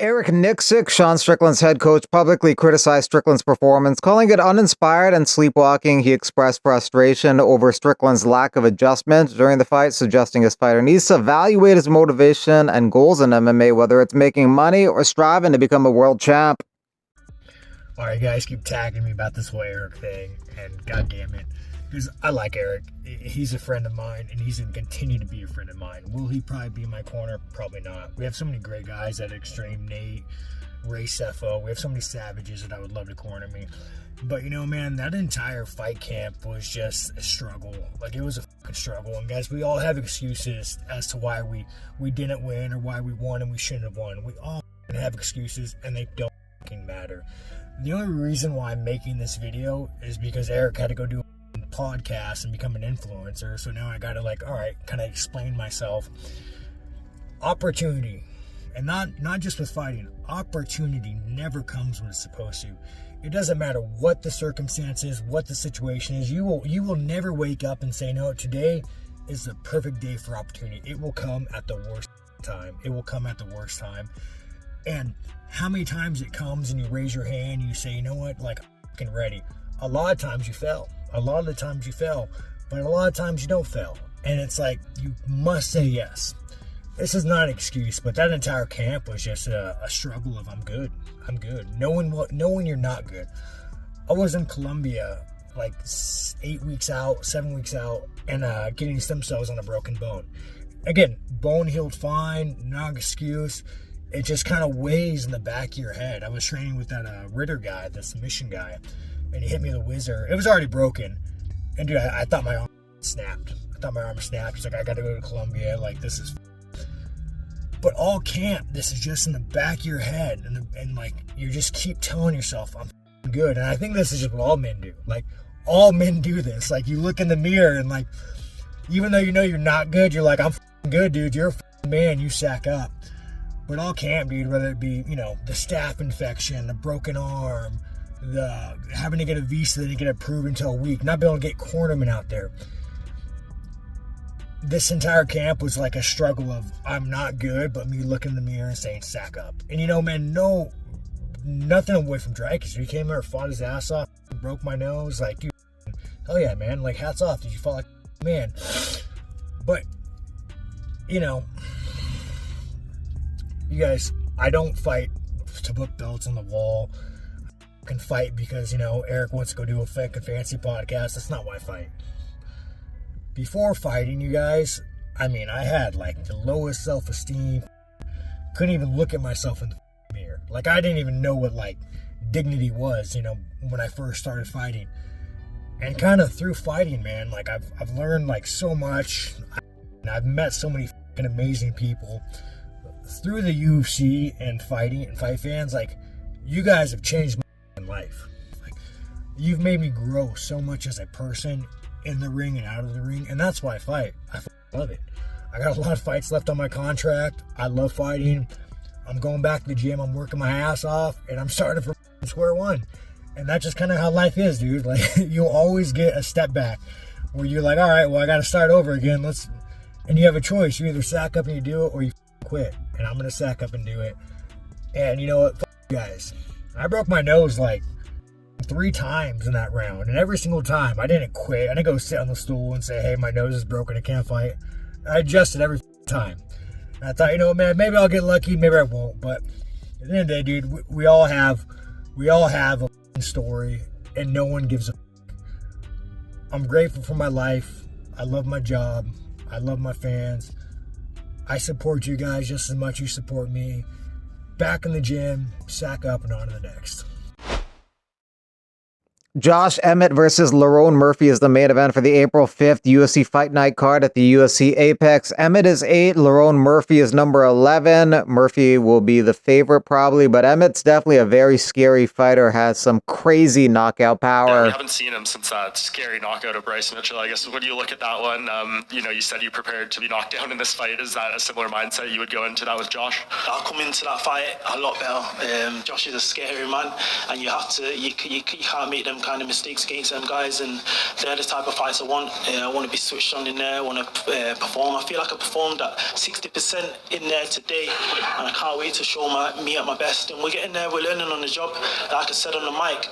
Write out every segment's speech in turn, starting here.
Eric Nicksick, Sean Strickland's head coach, publicly criticized Strickland's performance, calling it uninspired and sleepwalking. He expressed frustration over Strickland's lack of adjustment during the fight, suggesting his fighter needs to evaluate his motivation and goals in MMA, whether it's making money or striving to become a world champ. Alright, guys, keep tagging me about this whole Eric thing, and goddamn it, because I like Eric. He's a friend of mine, and he's going to continue to be a friend of mine. Will he probably be in my corner? Probably not. We have so many great guys at Extreme, Nate, Ray Cepho. We have so many savages that I would love to corner me. But, you know, man, that entire fight camp was just a struggle. Like, it was a fucking struggle. And, guys, we all have excuses as to why we didn't win or why we won and we shouldn't have won. We all have excuses, and they don't fucking matter. The only reason why I'm making this video is because Eric had to go do a podcast and become an influencer. So now I gotta, like, all right, kind of explain myself. Opportunity, and not just with fighting. Opportunity never comes when it's supposed to. It doesn't matter what the circumstances, what the situation is. You will never wake up and say, no, today is the perfect day for opportunity. It will come at the worst time. It will come at the worst time. And how many times it comes and you raise your hand and you say, you know what, like, I'm fucking ready. A lot of times you fail. A lot of the times you fail, but a lot of times you don't fail. And it's like, you must say yes. This is not an excuse, but that entire camp was just a struggle of I'm good. Knowing you're not good. I was in Colombia like 7 weeks out, and getting stem cells on a broken bone. Again, bone healed fine, not an excuse. It just kind of weighs in the back of your head. I was training with that Ritter guy, the submission guy, and he hit me with a whizzer. It was already broken. And dude, I thought my arm snapped. He's like, I gotta go to Colombia. Like, this is... But all camp, this is just in the back of your head. And like, you just keep telling yourself, I'm good. And I think this is just what all men do. Like, all men do this. Like, you look in the mirror and, like, even though you know you're not good, you're like, I'm good, dude. You're a man. You sack up. But all camp, dude, whether it be, you know, the staph infection, the broken arm, the having to get a visa that didn't get approved until a week, not being able to get cornermen out there. This entire camp was like a struggle of I'm not good, but me looking in the mirror and saying sack up. And you know, man, nothing away from Dreykus. He came there, fought his ass off, broke my nose. Like, dude, hell yeah, man. Like, hats off. Did you fight like a man? But, you know, you guys, I don't fight to put belts on the wall. I can fight because, you know, Eric wants to go do a fucking fancy podcast. That's not why I fight. Before fighting, you guys, I mean, I had like the lowest self-esteem. Couldn't even look at myself in the mirror. Like, I didn't even know what like dignity was, you know, when I first started fighting. And kind of through fighting, man, like I've learned like so much. I've met so many fucking amazing people through the UFC and fighting and fight fans. Like, you guys have changed my life. Like, you've made me grow so much as a person in the ring and out of the ring, and that's why I fight. I love it. I got a lot of fights left on my contract. I love fighting. I'm going back to the gym. I'm working my ass off, and I'm starting from square one. And that's just kind of how life is, dude. Like, you'll always get a step back where you're like, all right, well, I got to start over again. And you have a choice. You either sack up and you do it, or you quit. And I'm going to sack up and do it. And you know what? You guys. I broke my nose like 3 times in that round. And every single time, I didn't quit. I didn't go sit on the stool and say, hey, my nose is broken, I can't fight. I adjusted every time. And I thought, you know, man, maybe I'll get lucky, maybe I won't. But at the end of the day, dude, we all have a story, and no one gives a I'm grateful for my life. I love my job. I love my fans. I support you guys just as much as you support me. Back in the gym, sack up, and on to the next. Josh Emmett versus Lerone Murphy is the main event for the April 5th UFC Fight Night card at the UFC Apex. Emmett is 8, Lerone Murphy is number 11. Murphy will be the favorite probably, but Emmett's definitely a very scary fighter, has some crazy knockout power. Yeah, we haven't seen him since that scary knockout of Bryce Mitchell. I guess when you look at that one, you said you prepared to be knocked down in this fight. Is that a similar mindset you would go into that with Josh? I'll come into that fight a lot better. Josh is a scary man, and you can't make them kind of mistakes against them guys, and they're the type of fights I want. I want to be switched on in there. I want to perform. I feel like I performed at 60% in there today, and I can't wait to show me at my best. And we're getting there. We're learning on the job. Like I said on the mic,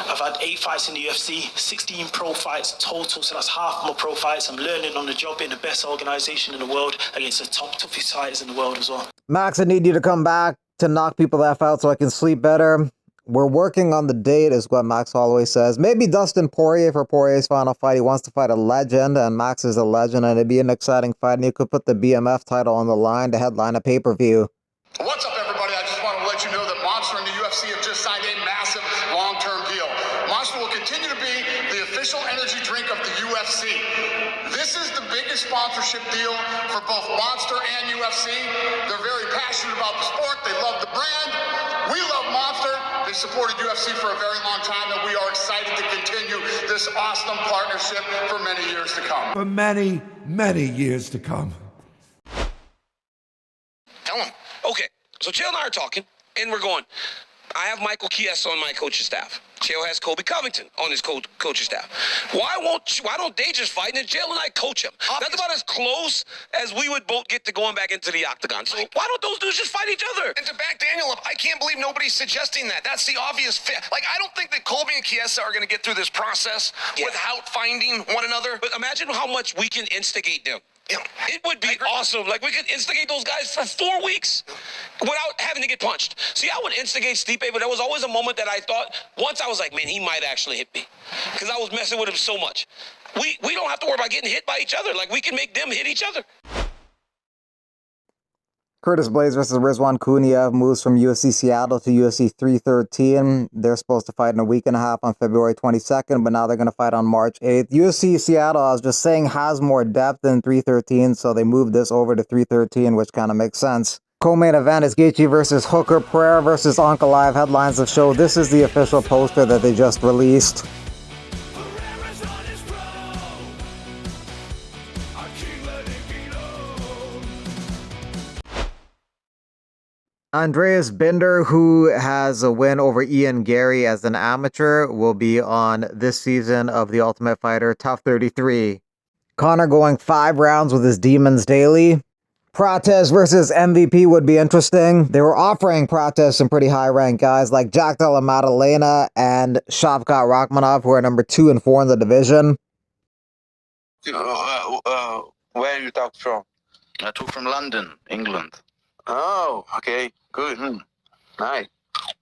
I've had 8 fights in the UFC, 16 pro fights total, so that's half my pro fights. I'm learning on the job in the best organization in the world against the toughest fighters in the world as well. Max, I need you to come back to knock people the F out so I can sleep better. We're working on the date, is what Max Holloway says. Maybe Dustin Poirier for Poirier's final fight. He wants to fight a legend, and Max is a legend, and it'd be an exciting fight, and you could put the BMF title on the line to headline a pay-per-view. What's up, everybody? I just want to let you know that Monster and the UFC have just signed a massive long-term deal. Monster will continue to be the official energy drink of the UFC. This is the biggest sponsorship deal for both Monster and UFC. They're very passionate about the sport. They love the brand. We love Monster. They supported UFC for a very long time, and we are excited to continue this awesome partnership for many years to come. For many, many years to come. Tell him. Okay, so Chael and I are talking, and we're going, I have Michael Chiesa on my coaching staff. Chael has Colby Covington on his coaching staff. Why don't they just fight, and then Chael and I coach him? That's about as close as we would both get to going back into the octagon. So why don't those dudes just fight each other? And to back Daniel up, I can't believe nobody's suggesting that. That's the obvious fit. Like, I don't think that Colby and Chiesa are going to get through this process without finding one another. But imagine how much we can instigate them. Yeah. It would be awesome. Like, we could instigate those guys for 4 weeks without having to get punched. See, I would instigate Stipe, but there was always a moment that I thought, once I was like, man, he might actually hit me, because I was messing with him so much. We don't have to worry about getting hit by each other. Like, we can make them hit each other. Curtis Blades versus Rizwan Kuniev moves from UFC Seattle to UFC 313. They're supposed to fight in a week and a half on February 22nd, but now they're going to fight on March 8th. UFC Seattle, I was just saying, has more depth than 313, so they moved this over to 313, which kind of makes sense. Co-main event is Gaethje versus Hooker. Pereira versus Ankalaev headlines the show. This is the official poster that they just released. Andreas Binder, who has a win over Ian Gary as an amateur, will be on this season of The Ultimate Fighter Tough 33. Conor going 5 rounds with his Demons Daily. Prates versus MVP would be interesting. They were offering Prates some pretty high-ranked guys like Jack Della Maddalena and Shavkat Rakhmonov, who are number 2 and 4 in the division. Where you talk from? I talk from London, England. Oh, okay, good. Nice.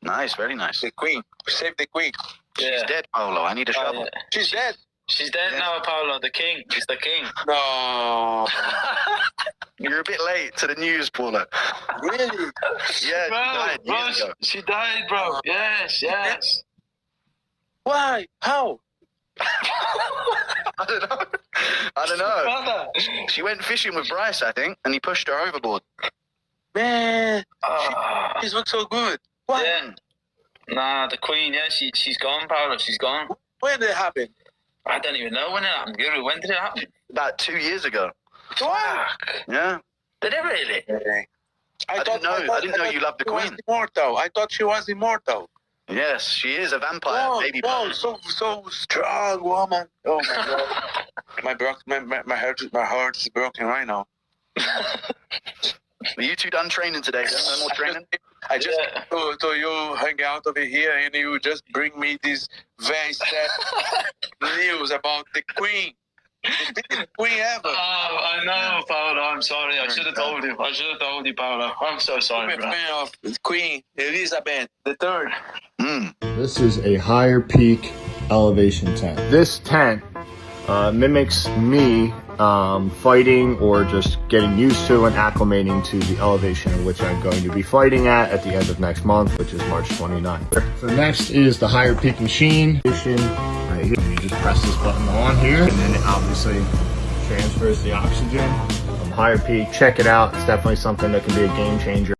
Nice, very nice. The Queen. Save the Queen. She's dead, Paolo. I need a shovel. Yeah. She's dead. She's dead now, Paolo. The king. He's the king. No. You're a bit late to the news, Paula. Really? Yeah, She died, bro. Yes. Why? How? I don't know. She went fishing with Bryce, I think, and he pushed her overboard. Man, she looks so good. What? Yeah. Nah, the Queen, she's gone, Paolo. She's gone. When did it happen? I don't even know when it happened. Guru, when did it happen? About 2 years ago. Fuck. Yeah. Did it really? I didn't know you loved the Queen. Was immortal. I thought she was immortal. Yes, she is a vampire. Whoa, baby. Whoa, so strong woman. Oh my god. my heart is broken right now. Are you two done training today? No more training? I just so you hang out over here and you just bring me this very sad news about the Queen. The biggest Queen ever. Oh, I know, Paolo. I'm sorry. I should have told you. Paolo. I'm so sorry, bro. I'm a fan of Queen Elizabeth III. This is a higher peak elevation tent. This tent mimics me fighting or just getting used to and acclimating to the elevation in which I'm going to be fighting at the end of next month, which is March 29th. So next is the higher peak machine. Right here. You just press this button on here, and then it obviously transfers the oxygen from higher peak. Check it out. It's definitely something that can be a game changer.